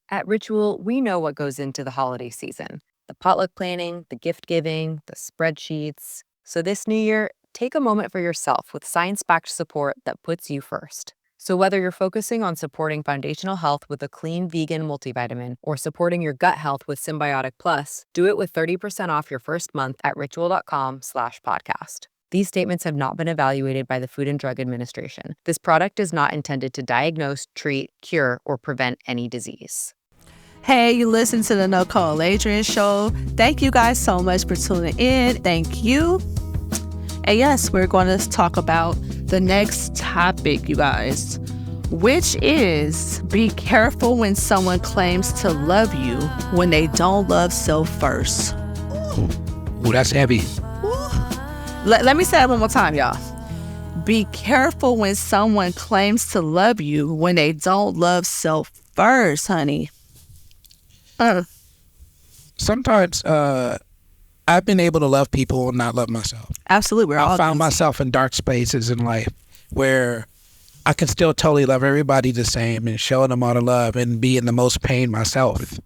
At Ritual, we know what goes into the holiday season: the potluck planning, the gift giving, the spreadsheets. So this new year, take a moment for yourself with science backed support that puts you first. So whether you're focusing on supporting foundational health with a clean vegan multivitamin or supporting your gut health with Symbiotic Plus, do it with 30% off your first month at ritual.com/podcast. These statements have not been evaluated by the Food and Drug Administration. This product is not intended to diagnose, treat, cure, or prevent any disease. Hey, you listen to the Nicole Aladrian Show. Thank you guys so much for tuning in. Thank you. And yes, we're going to talk about the next topic, you guys, which is be careful when someone claims to love you when they don't love self first. Ooh, that's heavy. Let me say it one more time, y'all. Be careful when someone claims to love you when they don't love self first, honey. Sometimes I've been able to love people and not love myself. Absolutely. I found myself in dark spaces in life where I can still totally love everybody the same and show them all the love and be in the most pain myself. It's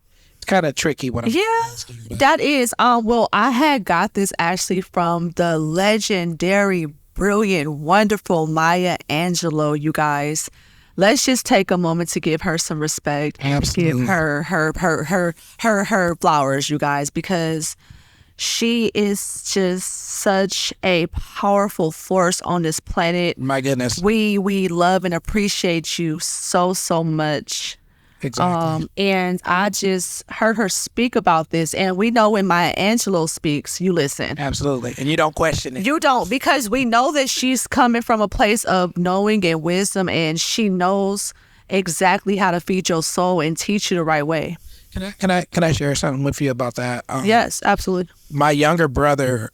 kind of tricky when I'm that is. Well, I had got this actually from the legendary, brilliant, wonderful Maya Angelou, you guys. Let's just take a moment to give her some respect. Absolutely. Give her flowers, you guys, because she is just such a powerful force on this planet. My goodness. We love and appreciate you so much. Exactly. And I just heard her speak about this, and we know when Maya Angelou speaks, you listen. Absolutely. And you don't question it. You don't, because we know that she's coming from a place of knowing and wisdom, and she knows exactly how to feed your soul and teach you the right way. Can I share something with you about that? Yes, absolutely. My younger brother,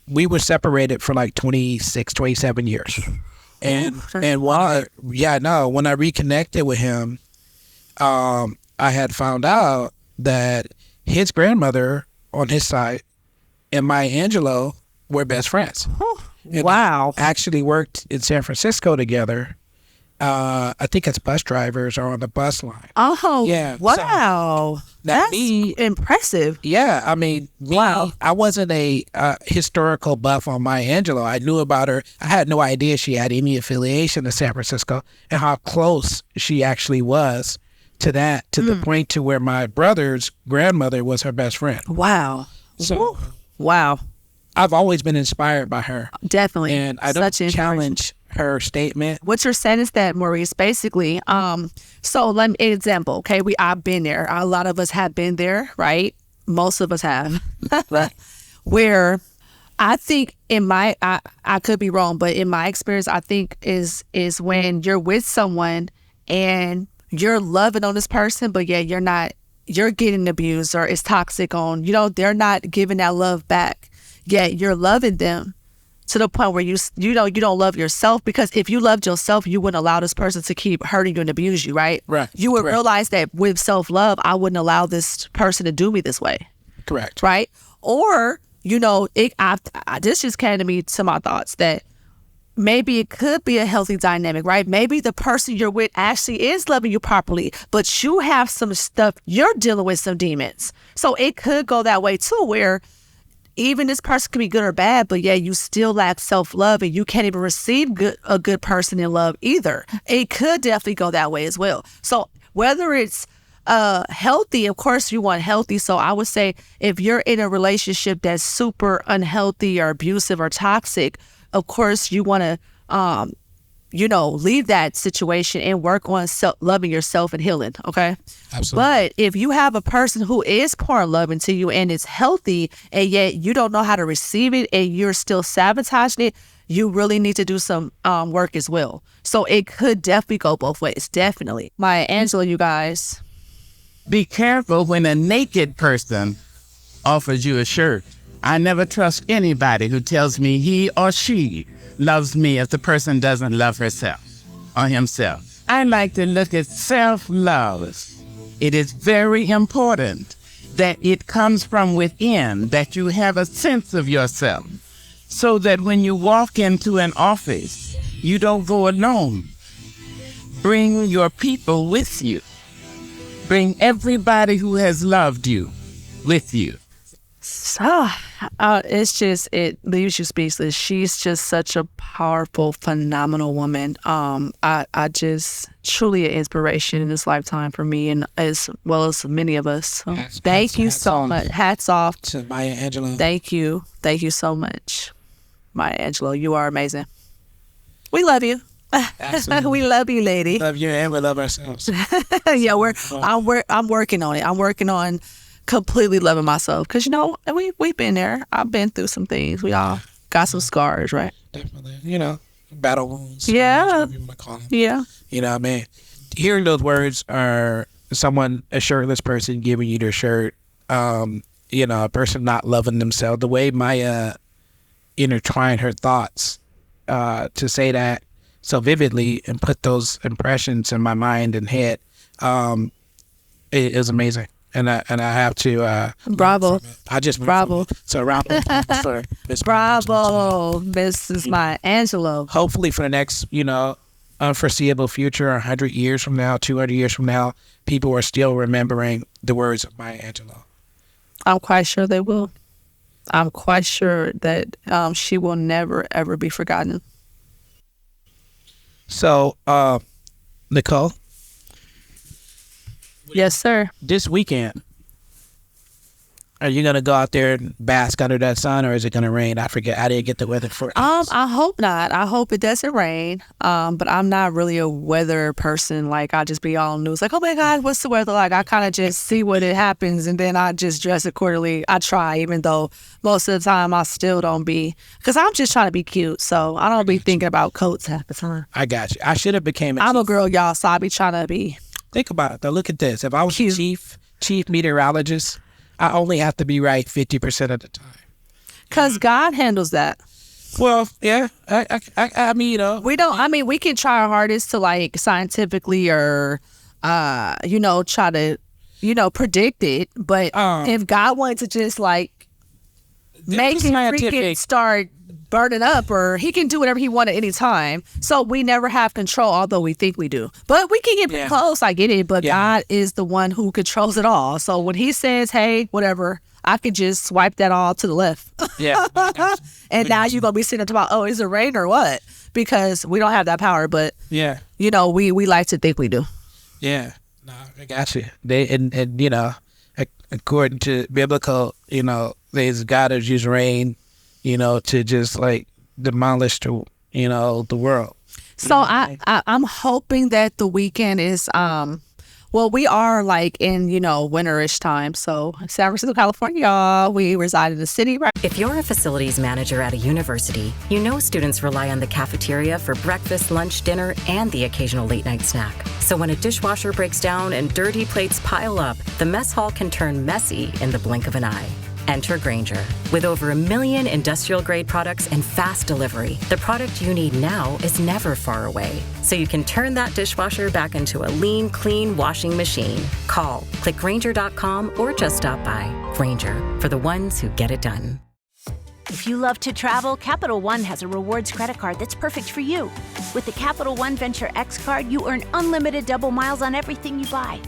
we were separated for like 26, 27 years. And when I reconnected with him, I had found out that his grandmother on his side and Maya Angelou were best friends. Wow. Actually worked in San Francisco together. I think it's bus drivers or on the bus line. Oh, yeah. Wow. So, that's impressive. Yeah, I mean, wow. I wasn't a historical buff on Maya Angelou. I knew about her. I had no idea she had any affiliation to San Francisco and how close she actually was to that, to the point to where my brother's grandmother was her best friend. Wow. So, wow. I've always been inspired by her. Definitely. And I don't challenge her statement. What you're saying is that, Maurice, basically, so let me example, okay? I've been there. A lot of us have been there, right? Most of us have. Where I think I could be wrong, but in my experience, I think is when you're with someone and you're loving on this person, but yeah, you're getting abused or it's toxic on, they're not giving that love back. Yet you're loving them to the point where you don't love yourself, because if you loved yourself, you wouldn't allow this person to keep hurting you and abuse you, right? Right. You would realize that with self-love, I wouldn't allow this person to do me this way. Correct. Right? Or, this just came to my thoughts that maybe it could be a healthy dynamic, right? Maybe the person you're with actually is loving you properly, but you have some stuff, you're dealing with some demons. So it could go that way too, where even this person can be good or bad, but yeah, you still lack self-love and you can't even receive a good person in love either. It could definitely go that way as well. So whether it's healthy, of course you want healthy. So I would say if you're in a relationship that's super unhealthy or abusive or toxic, of course you want to, leave that situation and work on loving yourself and healing, okay? Absolutely. But if you have a person who is pouring love into you and it's healthy, and yet you don't know how to receive it and you're still sabotaging it, you really need to do some work as well. So it could definitely go both ways, definitely. Maya Angelou, you guys. Be careful when a naked person offers you a shirt. I never trust anybody who tells me he or she loves me if the person doesn't love herself or himself. I like to look at self-love. It is very important that it comes from within, that you have a sense of yourself, so that when you walk into an office, you don't go alone. Bring your people with you. Bring everybody who has loved you with you. So, it leaves you speechless. She's just such a powerful, phenomenal woman. I just truly an inspiration in this lifetime for me, and as well as many of us. So thank you so much. Hats off to Maya Angelou. Thank you so much, Maya Angelou. You are amazing. We love you. Absolutely. We love you, lady. Love you, and we love ourselves. Yeah, I'm working on it. I'm working on completely loving myself, because we've been there. I've been through some things. We all got some scars, right? Definitely. Battle wounds. Yeah. Yeah. I mean, hearing those words are a shirtless person giving you their shirt. A person not loving themselves. The way Maya intertwined her thoughts to say that so vividly and put those impressions in my mind and head, it is amazing. And I have to bravo. I just bravo. So round of applause for Miss Bravo, Mrs. Maya Angelou. Hopefully for the next unforeseeable future, 100 years from now, 200 years from now, people are still remembering the words of Maya Angelou. I'm quite sure they will. I'm quite sure that she will never ever be forgotten. So, Nicole. Yes, sir. This weekend, are you gonna go out there and bask under that sun, or is it gonna rain? I forget. I didn't get the weather for it. I hope not. I hope it doesn't rain. But I'm not really a weather person. Like, I just be all on the news, like, oh my God, what's the weather like? I kind of just see what it happens, and then I just dress accordingly. I try, even though most of the time I still don't be, because I'm just trying to be cute. So I don't be thinking about coats half the time. I got you. I should have became. I'm a girl, y'all, so I be trying to be. Think about it though. Look at this. If I was a chief meteorologist, I only have to be right 50% of the time. Cause God handles that. Well, yeah. I mean, we don't. I mean, we can try our hardest to, like, scientifically or, try to, predict it. But if God wanted to just, like, make it freaking start burning up, or he can do whatever he wants at any time. So we never have control, although we think we do. But we can get close, I get it. But God is the one who controls it all. So when he says, hey, whatever, I could just swipe that all to the left. Yeah. And now you're going to be sitting about, oh, is it rain or what? Because we don't have that power. But, we like to think we do. Yeah. No, I got you. According to biblical, there's God has used rain, to just like demolish the world. So I'm hoping that the weekend is we are like in winterish time. So San Francisco, California, y'all, we reside in the city, right? If you're a facilities manager at a university, students rely on the cafeteria for breakfast, lunch, dinner, and the occasional late night snack. So when a dishwasher breaks down and dirty plates pile up, the mess hall can turn messy in the blink of an eye. Enter Grainger. With over 1 million industrial-grade products and fast delivery, the product you need now is never far away. So you can turn that dishwasher back into a lean, clean washing machine. Call, click Grainger.com, or just stop by. Grainger, for the ones who get it done. If you love to travel, Capital One has a rewards credit card that's perfect for you. With the Capital One Venture X card, you earn unlimited double miles on everything you buy.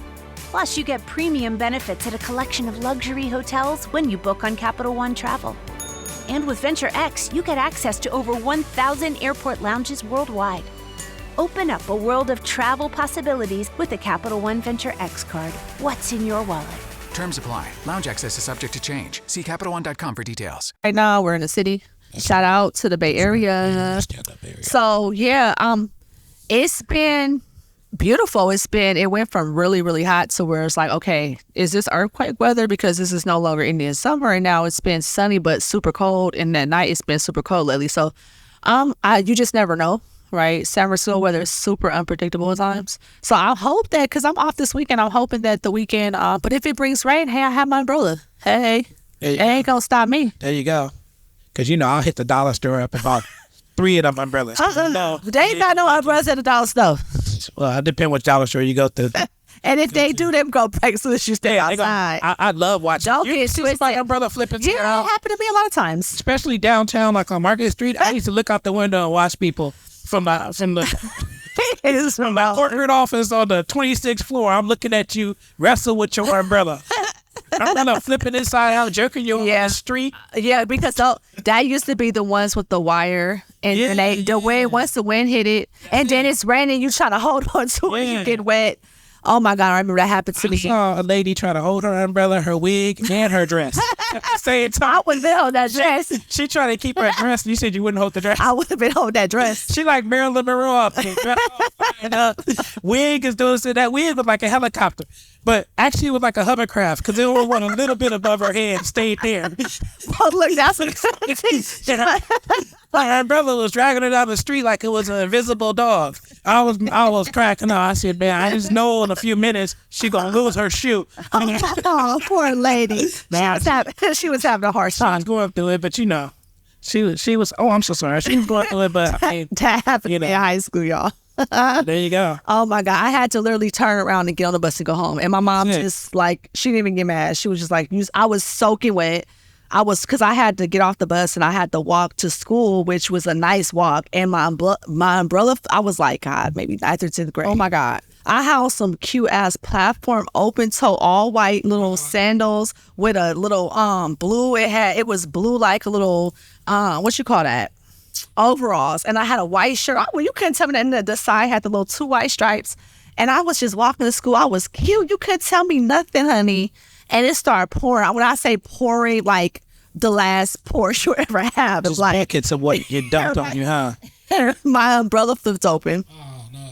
Plus, you get premium benefits at a collection of luxury hotels when you book on Capital One Travel. And with Venture X, you get access to over 1,000 airport lounges worldwide. Open up a world of travel possibilities with the Capital One Venture X card. What's in your wallet? Terms apply. Lounge access is subject to change. See CapitalOne.com for details. Right now, we're in the city. Shout out to the Bay Area. So, it's been beautiful. It went from really, really hot to where it's like, okay, is this earthquake weather? Because this is no longer Indian summer, and now it's been sunny but super cold, and at night it's been super cold lately. So you just never know, right? San Francisco weather is super unpredictable at times. So I hope that, because I'm off this weekend, I'm hoping that the weekend, but if it brings rain, hey, I have my umbrella. Hey, it ain't gonna stop me. There you go. Because I'll hit the dollar store up and buy 3 of them umbrellas. No, they ain't got no umbrellas at the dollar store. Well, it depends what dollar store you go to. And if they do, them go back as soon as you stay outside. I love watching. Don't get twisted. My umbrella flipping. Yeah, it happened to me a lot of times. Especially downtown, like on Market Street. I used to look out the window and watch people from the It's From my corporate office on the 26th floor, I'm looking at you wrestle with your umbrella. Umbrella flipping inside out, jerking you on the street. Yeah, because that used to be the ones with the wire, and the wind, once the wind hit it, and then it's raining, you try to hold on to it, you get wet. Oh my God, I remember that happened to me. I saw a lady trying to hold her umbrella, her wig, and her dress at the same time. I would have held that dress. She tried to keep her dress. You said you wouldn't hold the dress. I would have been holding that dress. She like Marilyn Monroe up. Wig is doing so. That wig was like a helicopter, but actually it was like a hovercraft because it went a little bit above her head, stayed there. Oh, look, that's what Her umbrella was dragging her down the street like it was an invisible dog. I was cracking up. I said, man, I just know in a few minutes she gonna lose her shoe. Oh, poor lady. Man, she was having a hard She was time. going through it, but you know, she was. Oh, I'm so sorry. She was going through it, but I mean, That happened you know. in high school, y'all. There you go. Oh my God, I had to literally turn around and get on the bus and go home. And my mom Yeah. just like, she didn't even get mad. She was just like, I was soaking wet. Because I had to get off the bus and I had to walk to school, which was a nice walk. And my umbrella, I was like, God, maybe 9th or 10th grade. Oh my God. I had some cute ass platform, open toe, all white little sandals with a little blue. It was blue like a little, what you call that? Overalls. And I had a white shirt. Well, you couldn't tell me that. And the side had the little 2 white stripes. And I was just walking to school. I was cute. You couldn't tell me nothing, honey. And it started pouring. When I say pouring, like the last pour you ever have. It's Just like buckets of what you dumped on you, huh? my umbrella flipped open. Oh no.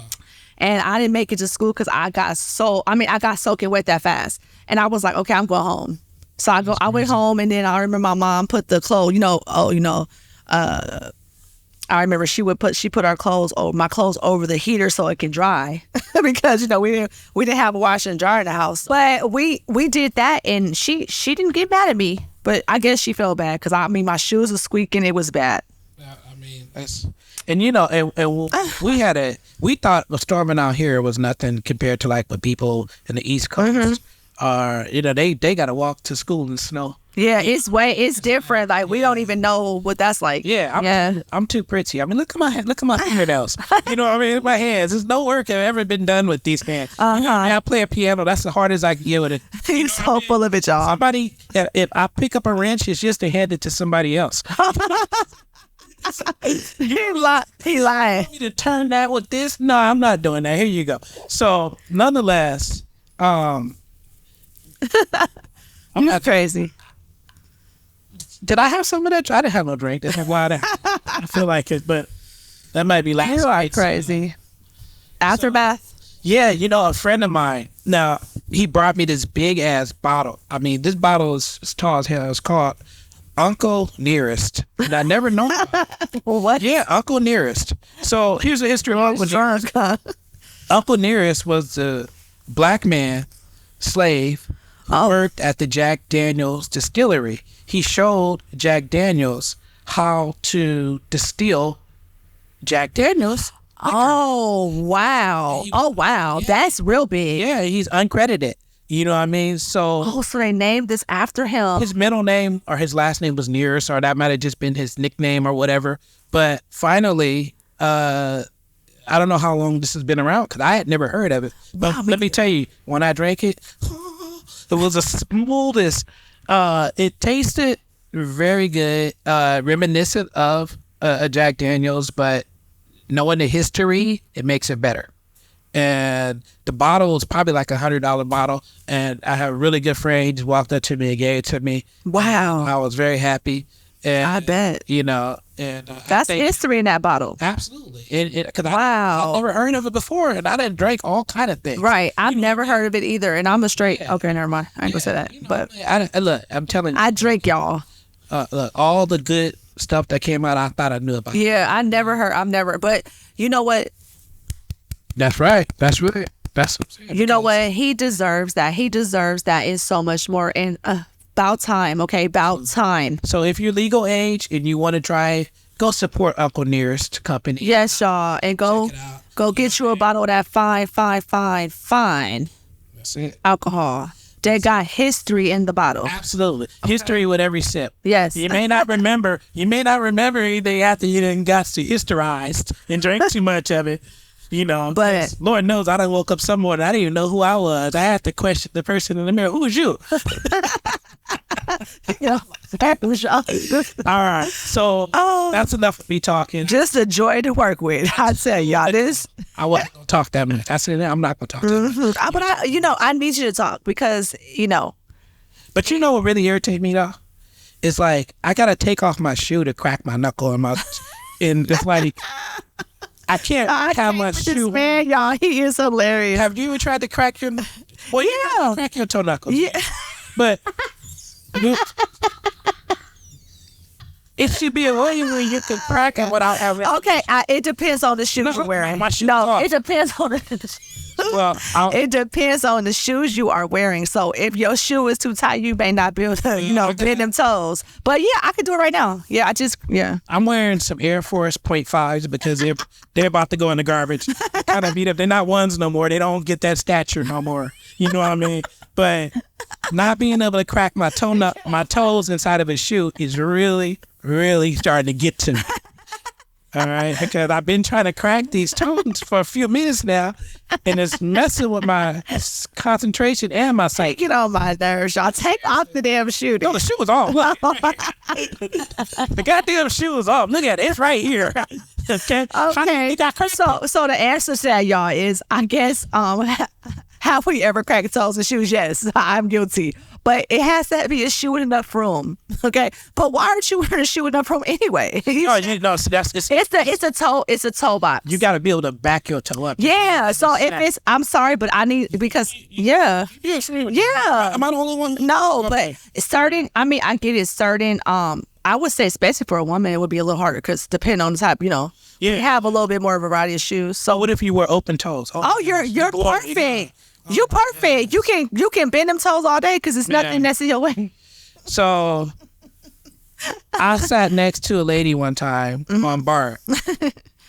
And I didn't make it to school because I got soaking wet that fast. And I was like, okay, I'm going home. So I went home, and then I remember my mom put the clothes, I remember she put my clothes over the heater so it can dry because we didn't have a washer and dryer in the house. But we did that, and she didn't get mad at me, but I guess she felt bad because my shoes were squeaking. It was bad. I mean, that's, and we thought the storming out here was nothing compared to like the people in the East Coast are. They got to walk to school in snow. Yeah, it's different. Like we don't even know what that's like. Yeah, I'm too pretty. I mean, look at my fingernails. You know what I mean? My hands. There's no work have ever been done with these hands. I play a piano. That's the hardest I can get with it. He's so full of it, y'all. Somebody, if I pick up a wrench, it's just to hand it to somebody else. He lying. You to turn that with this? No, I'm not doing that. Here you go. So, nonetheless, I'm not crazy. Did I have some of that? I didn't have no drink. That's why I feel like it, but that might be last night. Crazy. Aftermath. Yeah, a friend of mine. Now he brought me this big ass bottle. I mean, this bottle is as tall as hell. It's called Uncle Nearest, and I never known. What? Yeah, Uncle Nearest. So here's the history of Uncle Nearest. Uncle Nearest was a black man, slave, who worked at the Jack Daniels distillery. He showed Jack Daniels how to distill Jack Daniels. Oh, wow. Yeah. That's real big. Yeah, he's uncredited. You know what I mean? So So they named this after him. his middle name or his last name was Nearest, or that might have just been his nickname or whatever. But finally, I don't know how long this has been around because I had never heard of it. But let me tell you, when I drank it, it was the smoothest. It tasted very good, reminiscent of a Jack Daniels, but knowing the history, it makes it better. And the bottle is probably like $100 bottle. And I have a really good friend. He just walked up to me and gave it to me. Wow. I was very happy. And, I bet. And That's history in that bottle. Absolutely. Because Wow. I've never heard of it before, and I didn't drink all kind of things. Right. I've never heard of it either. And I'm a straight. Okay, never mind. I ain't gonna say that. But Look, I'm telling you. I drink, y'all. Look, all the good stuff that came out, I thought I knew about. Yeah, I've never. But you know what? That's right. That's right. That's what I'm saying. You know what? He deserves that. He deserves that and so much more. And about time, okay? About time. So if you're legal age and you want to try, go support Uncle Nearest Company. Yes, y'all. And go get you a bottle of that fine That's it. alcohol. That got history in the bottle. Absolutely. History with every sip. Yes. You may not remember anything after you done got to historized and drank too much of it. You know, But Lord knows I done woke up some morning. I didn't even know who I was. I had to question the person in the mirror. Who was you? you know, All right. So that's enough of me talking. just a joy to work with. I tell y'all this. I wasn't going to talk that much. I said, I'm not going to talk that much. But I need you to talk because, But you know what really irritates me, though? It's like, I got to take off my shoe to crack my knuckle and it's like, I can't have my shoe. Man, y'all, he is hilarious. Have you ever tried to crack your... Well, yeah. Crack your toe knuckles. Yeah. But... It should be a way where you can crack it without having... Okay, it depends on the shoes you're wearing. My shoes off. It depends on the... Well, it depends on the shoes you are wearing. So if your shoe is too tight, you may not be able to, bend them toes. But yeah, I can do it right now. Yeah, I'm wearing some Air Force .5s because they're about to go in the garbage. Kind of beat up. They're not ones no more. They don't get that stature no more. You know what I mean? But not being able to crack my toes inside of a shoe is really, really starting to get to me. All right, because I've been trying to crack these toes for a few minutes now, and it's messing with my concentration and my sight. Get on my nerves, y'all. Take off the damn shoe. No, the shoe is off. Look. The goddamn shoe is off. Look at it. It's right here. Okay. So the answer to that, y'all, is I guess have we ever cracked toes in shoes? Yes, I'm guilty. But it has to be a shoe in enough room, okay? But why aren't you wearing a shoe in enough room anyway? It's a toe box. You got to be able to back your toe up. Yeah. So if it's, I'm sorry, but I need because yeah. Am I the only one? No, but starting. I mean, I get it. Starting. I would say, especially for a woman, it would be a little harder because depending on the type, you have a little bit more variety of shoes. So what if you wear open toes? Oh, you're perfect. You perfect. You can bend them toes all day because it's nothing that's in your way. So I sat next to a lady one time on BART,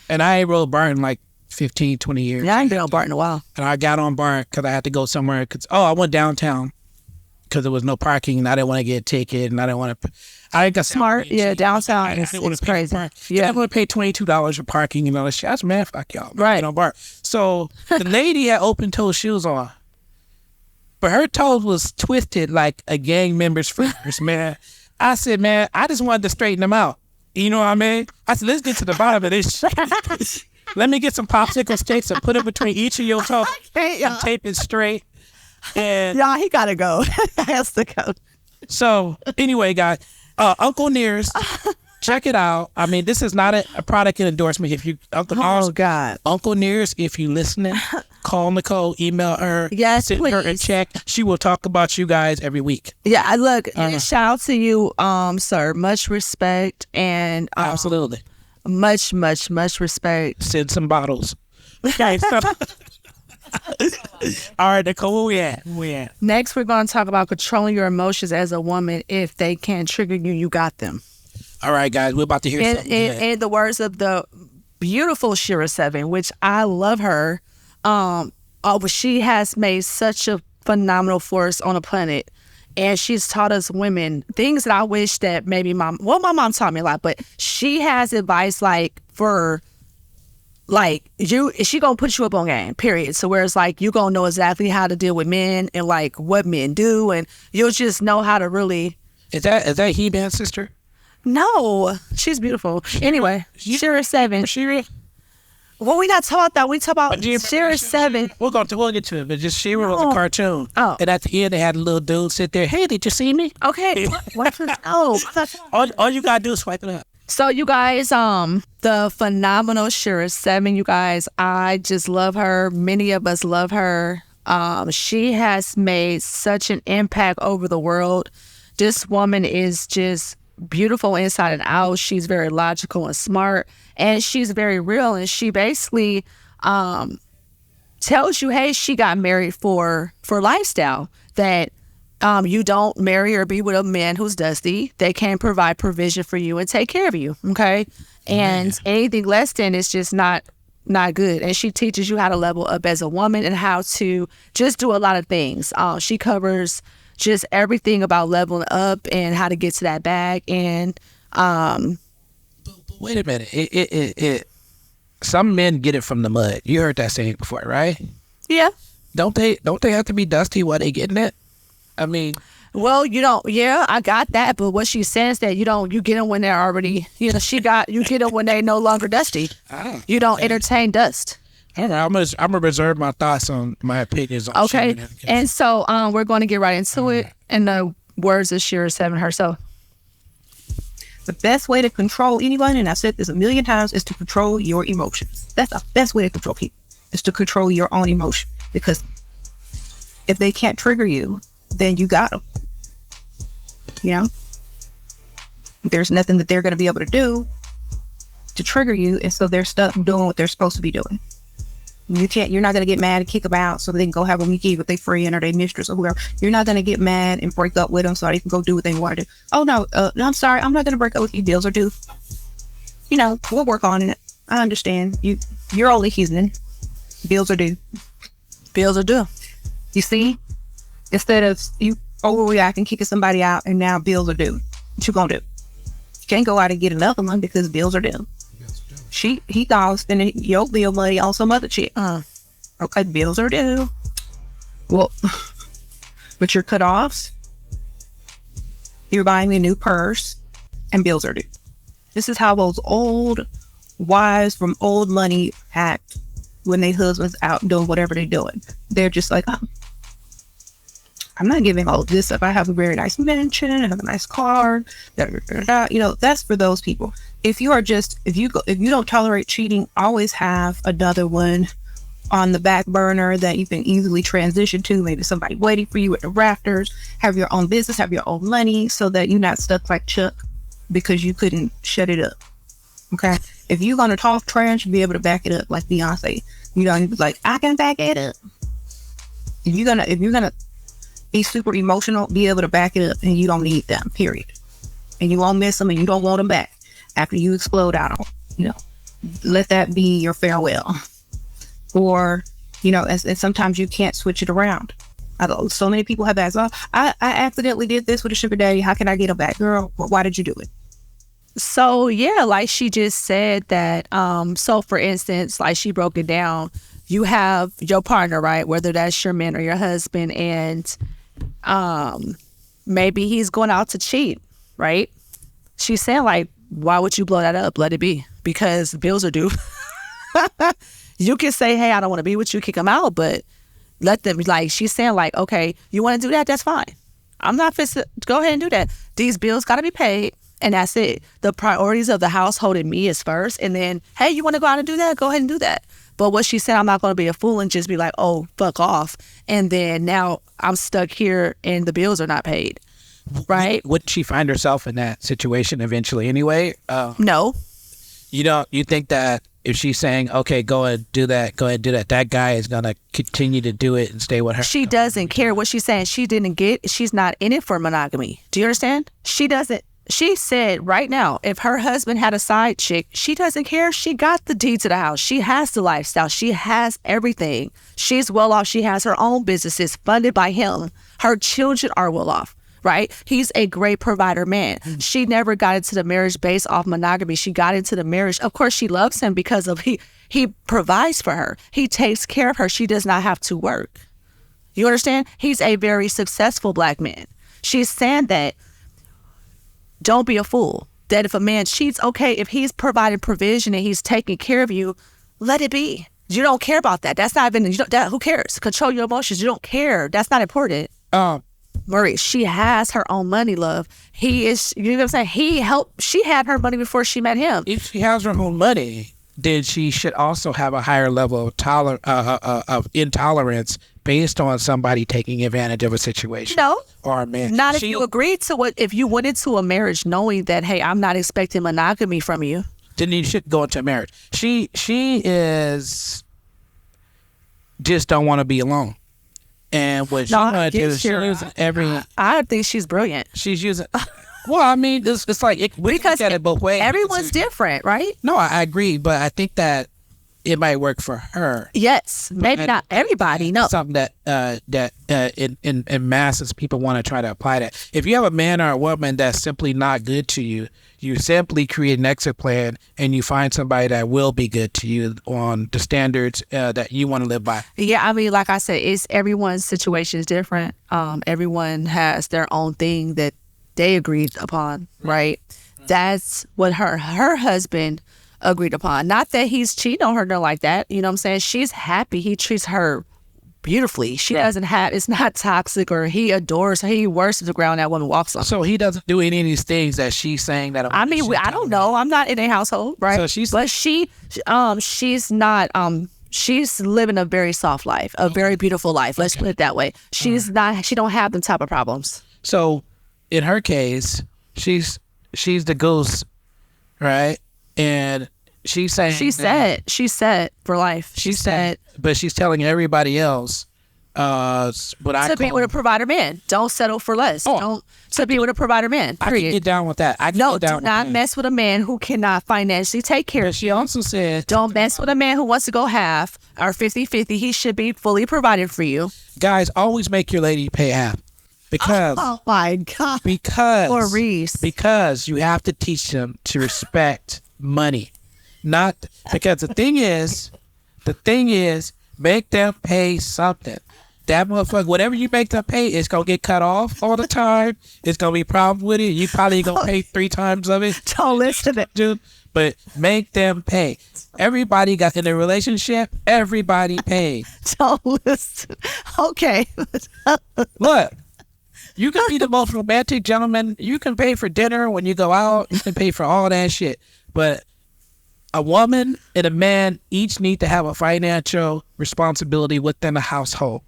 and I ain't rode BART in like 15, 20 years. Yeah, I ain't been on BART in a while. And I got on BART because I had to go somewhere. I went downtown because there was no parking, and I didn't want to get a ticket, and I didn't want to. I got smart. Yeah, downtown is crazy. Yeah, I'm gonna pay $22 for parking and all that shit. I was mad, fuck y'all. Right on BART. So the lady had open toe shoes on, but her toes was twisted like a gang member's fingers, man. I said, man, I just wanted to straighten them out. You know what I mean? I said, let's get to the bottom of this shit. Let me get some popsicle sticks and put it between each of your toes and tape it straight. And y'all, he gotta go. He has to go. So anyway, guys, Uncle Near's, check it out. I mean, this is not a product endorsement. If you Uncle Near's, if you listening, call Nicole, email her, send her a check. She will talk about you guys every week. Yeah, look, shout out to you, sir. Much respect and absolutely much respect. Send some bottles. Okay, so. All right, Nicole, where we at? Next, we're going to talk about controlling your emotions as a woman. If they can trigger you, you got them. All right, guys, we're about to hear something. In the words of the beautiful Shira 7, which I love her, she has made such a phenomenal force on the planet. And she's taught us women things that I wish that maybe my mom taught me a lot, but she has advice she gonna put you up on game, period. So where it's like you gonna know exactly how to deal with men and like what men do, and you'll just know how to really. Is that He-Man's sister? No, she's beautiful. Anyway, Shira 7. Well, we not talking about that. We talk about Shira 7. We'll get to it, but just Shira was a cartoon. Oh, and at the end they had a little dude sit there. Hey, did you see me? Okay. Oh, all you gotta do is swipe it up. So you guys, the phenomenal Shira 7, you guys, I just love her. Many of us love her. She has made such an impact over the world. This woman is just beautiful inside and out. She's very logical and smart, and she's very real. And she basically tells you, hey, she got married for lifestyle, that you don't marry or be with a man who's dusty. They can provide provision for you and take care of you, okay? And anything less than is just not good. And she teaches you how to level up as a woman and how to just do a lot of things. She covers just everything about leveling up and how to get to that bag. And but wait a minute, some men get it from the mud. You heard that saying before, right? Yeah. Don't they have to be dusty while they getting it? I mean, Well, you don't. Yeah, I got that. But what she says that you get them when they're already. You get them when they no longer dusty. You don't entertain dust. all right, I'm gonna reserve my thoughts on my opinions on Okay. shenanigans. And so we're going to get right into it. And the words of Shira Seven herself. The best way to control anyone, and I've said this a million times, is to control your emotions. That's the best way to control people, is to control your own emotion. Because if they can't trigger you, then you got them. You know? There's nothing that they're going to be able to do to trigger you, and so they're stuck doing what they're supposed to be doing. You're not going to get mad and kick them out so they can go have a weekend with their friend or their mistress or whoever. You're not going to get mad and break up with them so they can go do what they want to do. Oh, no, I'm sorry. I'm not going to break up with you. Bills are due. We'll work on it. I understand. You're only human. Bills are due. Bills are due. You see? Instead of you overreacting, kicking somebody out, and now bills are due. What you going to do? You can't go out and get another one because bills are due. He gone spending your bill money on some other chick. Okay, bills are due. Well, but your cut-offs, you're buying a new purse, and bills are due. This is how those old wives from old money act when their husband's out doing whatever they're doing. They're just like, oh, I'm not giving all of this up. I have a very nice mansion, I have a nice car. That's for those people. If you don't tolerate cheating, always have another one on the back burner that you can easily transition to. Maybe somebody waiting for you at the rafters. Have your own business, have your own money, so that you're not stuck like Chuck because you couldn't shut it up. Okay? If you're gonna talk trash, be able to back it up like Beyonce. Be like, I can back it up. If you're gonna be super emotional, be able to back it up, and you don't need them, period. And you won't miss them, and you don't want them back after you explode out on them. Let that be your farewell. Or, and sometimes you can't switch it around. So many people have asked, oh, I accidentally did this with a sugar daddy. How can I get them back? Girl, why did you do it? So, yeah, like she just said that, so for instance, like she broke it down, you have your partner, right? Whether that's your man or your husband, and maybe he's going out to cheat, right? She's saying, like, why would you blow that up? Let it be, because bills are due. You can say, hey, I don't want to be with you, kick them out, but let them, like, she's saying, like, okay, you want to do that? That's fine. I'm not fit to go ahead and do that. These bills got to be paid, and that's it. The priorities of the household and me is first, and then, hey, you want to go out and do that? Go ahead and do that. But what she said, I'm not going to be a fool and just be like, oh, fuck off. And then now I'm stuck here and the bills are not paid. Right? Wouldn't she find herself in that situation eventually anyway? No. You think that if she's saying, okay, go ahead and do that, that guy is going to continue to do it and stay with her? She doesn't care what she's saying. She's not in it for monogamy. Do you understand? She doesn't. She said right now, if her husband had a side chick, she doesn't care. She got the deed to the house. She has the lifestyle. She has everything. She's well off. She has her own businesses funded by him. Her children are well off, right? He's a great provider man. She never got into the marriage based off monogamy. She got into the marriage. Of course, she loves him because of he provides for her. He takes care of her. She does not have to work. You understand? He's a very successful black man. She's saying that don't be a fool. That if a man cheats, okay, if he's providing provision and he's taking care of you, let it be. You don't care about that. That's not even, who cares? Control your emotions. You don't care. That's not important. Marie, she has her own money, love. He is, you know what I'm saying? She had her money before she met him. If she has her own money, then she should also have a higher level of intolerance based on somebody taking advantage of a situation. No. Or a man. Not if you agreed to it. If you went into a marriage knowing that, hey, I'm not expecting monogamy from you. Then you should go into a marriage. She is just don't want to be alone. And what she want to do is she's using I think she's brilliant. She's using... Well, I mean, it's like... we look at it both ways. Everyone's different, right? No, I agree. But I think that it might work for her. Yes, maybe not everybody. No, Something that in masses people want to try to apply that. If you have a man or a woman that's simply not good to you, you simply create an exit plan and you find somebody that will be good to you on the standards that you want to live by. Yeah, I mean, like I said, it's everyone's situation is different. Everyone has their own thing that they agreed upon, right? That's what her husband agreed upon. Not that he's cheating on her, no, like that. You know what I'm saying? She's happy. He treats her beautifully. She doesn't have, it's not toxic, or he adores her. He worships the ground that woman walks on. So he doesn't do any of these things that she's saying that. I mean, I don't know. I'm not in a household, right? So she's not, she's living a very soft life, a very beautiful life. Let's put it that way. She's not, she don't have them type of problems. So in her case, she's the ghost, right? And she's saying She's set for life. She's set. But she's telling everybody else what I To be call, with a provider man. Don't settle for less. Don't to be with a provider man. I can Period. get down with that. I can No, get down do with not that. mess with a man who cannot financially take care But of she you. also said, Don't mess with a man who wants to go half or 50-50. He should be fully provided for you. guys, always make your lady pay half. Because Oh my God. because Or Reese. because you have to teach them to respect money. Not because the thing is, make them pay something. That motherfucker, whatever you make them pay, it's gonna get cut off all the time. It's gonna be a problem with it. You probably gonna pay 3 times of it. Don't listen to it. Dude, but make them pay. Everybody got in a relationship. Everybody paid. Don't listen. Okay. Look, you can be the most romantic gentleman. You can pay for dinner when you go out. You can pay for all that shit. But a woman and a man each need to have a financial responsibility within the household.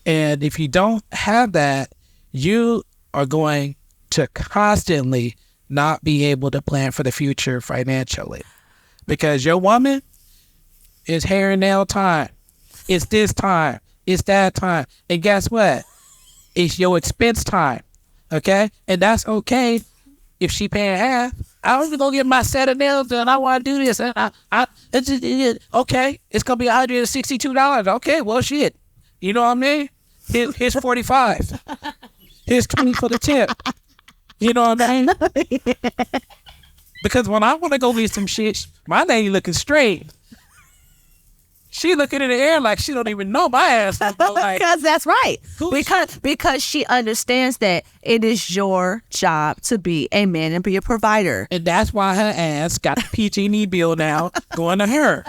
And if you don't have that, you are going to constantly not be able to plan for the future financially. Because your woman is hair and nail time. It's this time. It's that time. And guess what? It's your expense time. Okay? And that's okay if she paying half. I was gonna get my set of nails done. I want to do this. And okay, it's gonna be $162. Okay, well shit. You know what I mean? Here's 45. Here's 20 for the tip. You know what I mean? Because when I want to go get some shit, my lady looking straight. She looking in the air like she don't even know my ass. Like, Because that's right. Because she understands that it is your job to be a man and be a provider. and that's why her ass got the PG&E bill now going to her.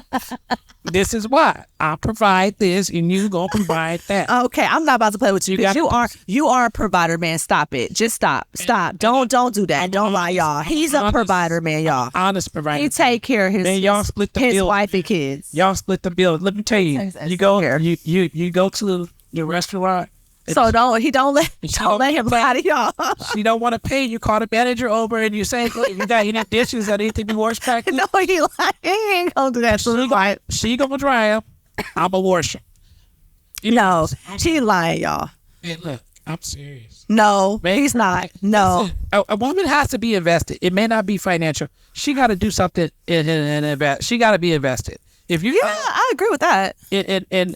This is why I provide this and you gonna provide that. Okay, I'm not about to play with you. got- You are a provider, man. Stop it. Just stop. Don't do that. Don't lie, y'all. He's a provider, man, y'all. Honest provider. He take care of his, Man, y'all split the his bill. wife and kids. Y'all split the bill. Let me tell you. You go you go to the restaurant. So don't let him lie to y'all. She don't want to pay. You call the manager over and you say, "Look, you got any dishes that need to be washed back?" No, he ain't gonna do that. She gonna dry them. I'm a wash 'em. No, she lying, y'all. Hey, look, I'm serious. No, he's not. No. A woman has to be invested. It may not be financial. She got to do something in invest. She got to be invested. If you, Yeah, I agree with that. and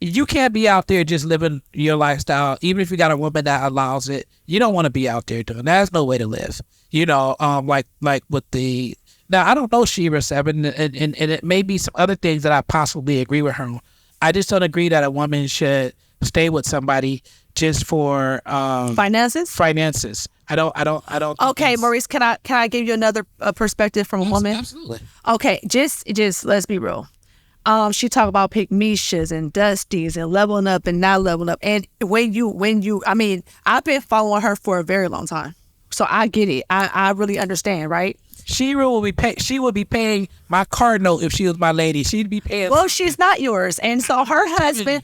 you can't be out there just living your lifestyle. Even if you got a woman that allows it, you don't want to be out there doing that. There's no way to live. You know, like with the. Now I don't know Sheba 7, and it may be some other things that I possibly agree with her on. I just don't agree that a woman should stay with somebody just for Finances. I don't. think Okay, that's- Maurice, can I give you another perspective from a woman? Absolutely. Okay, just let's be real. She talk about pick Mishas and Dusties and leveling up and not leveling up. And when you, I mean, I've been following her for a very long time, so I get it. I really understand, right? She would be paying my car note if she was my lady. She'd be paying. Well, she's not yours, and so her husband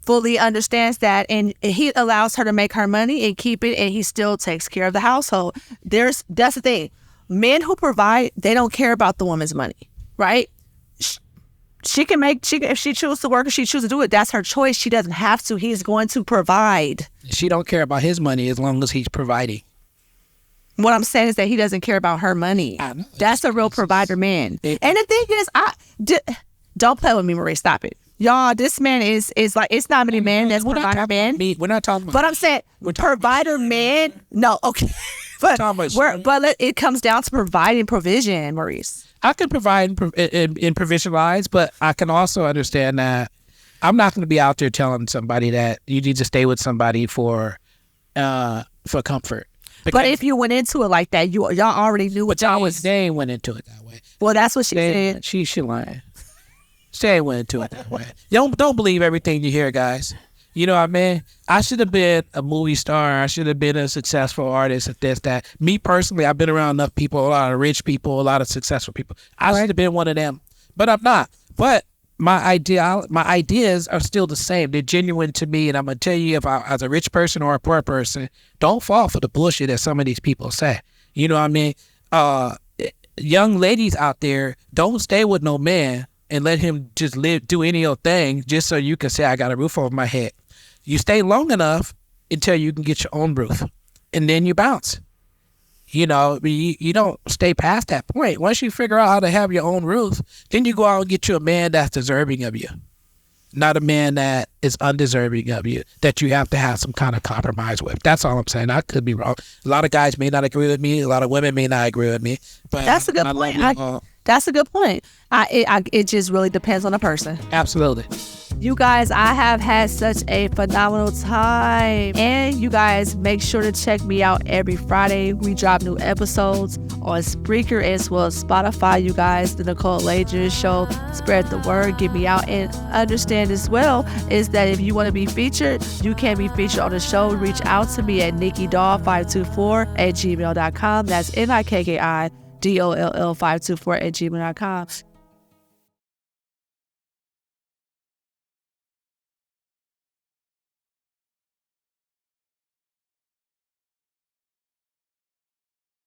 fully understands that, and he allows her to make her money and keep it, and he still takes care of the household. That's the thing. Men who provide, they don't care about the woman's money, right? She can if she chooses to work or she chooses to do it, that's her choice. She doesn't have to. He's going to provide. She don't care about his money as long as he's providing. What I'm saying is that he doesn't care about her money. I know. That's a real provider man. And the thing is, don't play with me, Marie. Stop it. Y'all, this man is like, it's not many men that's provider man. We're not talking about. But I'm saying provider man. No, okay. But it comes down to providing provision, Maurice. I can provide in provision lines, but I can also understand that I'm not going to be out there telling somebody that you need to stay with somebody for comfort. But if you went into it like that, y'all already knew what y'all was. They went into it that way. Well, that's what she said. She lying. They went into it that way. Don't believe everything you hear, guys. You know what I mean? I should have been a movie star. I should have been a successful artist at this, that. Me personally, I've been around enough people, a lot of rich people, a lot of successful people. I should have been one of them, but I'm not. But my ideas are still the same. They're genuine to me, and I'm gonna tell you, if I, as a rich person or a poor person, don't fall for the bullshit that some of these people say. You know what I mean? Young ladies out there, don't stay with no man and let him just do any old thing just so you can say, I got a roof over my head. You stay long enough until you can get your own roof, and then you bounce. You know, you don't stay past that point. Once you figure out how to have your own roof, then you go out and get you a man that's deserving of you, not a man that is undeserving of you, that you have to have some kind of compromise with. That's all I'm saying. I could be wrong. A lot of guys may not agree with me. A lot of women may not agree with me. But that's a good point. That's a good point. It just really depends on the person. Absolutely. You guys, I have had such a phenomenal time. And you guys, make sure to check me out every Friday. We drop new episodes on Spreaker as well as Spotify. You guys, the Nicole Aladrian Show. Spread the word, get me out. And understand as well is that if you want to be featured, you can be featured on the show. Reach out to me at nikkidoll524@gmail.com. That's NIKKIDOLL524@gmail.com.